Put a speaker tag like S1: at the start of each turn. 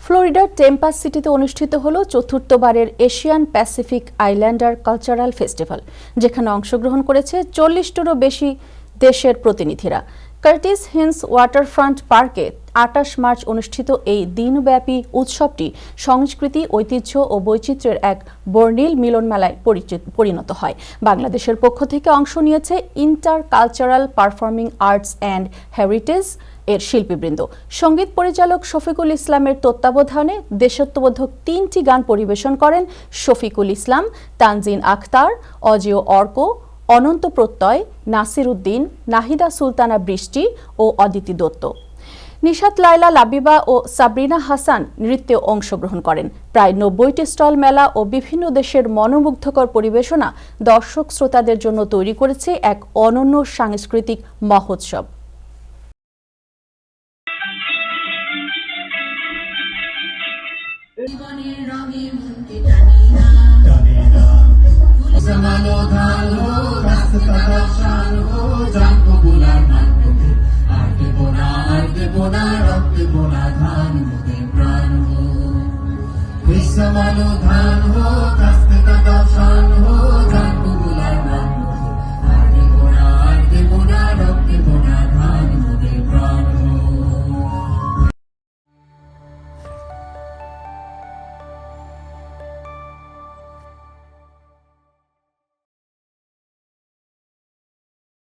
S1: ফ্লোরিডার টেম্পা সিটিতে অনুষ্ঠিত হলো চতুর্থবারের Asian Pacific Islander cultural festival, যেখানে অংশগ্রহণ করেছে 40টারও বেশি দেশের প্রতিনিধিরা। কার্টিস হিন্স ওয়াটারফ্রন্ট পার্কে 28 মার্চ অনুষ্ঠিত এই দিনব্যাপী উৎসবটি সংস্কৃতি, ঐতিহ্য ও বৈচিত্র্যের এক বর্ণিল মিলন মেলায় পরিণত হয়। বাংলাদেশের পক্ষ থেকে অংশ নিয়েছে inter cultural performing arts and heritage এর শিল্পীবৃন্দ। সঙ্গীত পরিচালক শফিকুল ইসলামের তত্ত্বাবধানে দেশাত্মবোধক 3টি গান পরিবেশন করেন শফিকুল ইসলাম, তানজিন আখতার, অজেয় অর্ক, অনন্ত প্রত্যয়, নাসির উদ্দিন, নাহিদা সুলতানা বৃষ্টি ও অদিতি দত্ত। নিশাত লায়লা লাবিবা ও সাবরিনা হাসান নৃত্যে অংশগ্রহণ করেন। প্রায় 90টি স্টল মেলা ও বিভিন্ন দেশের মনোমুগ্ধকর পরিবেশনা দর্শক শ্রোতাদের জন্য তৈরি করেছে এক অনন্য সাংস্কৃতিক মহোৎসব।
S2: ধান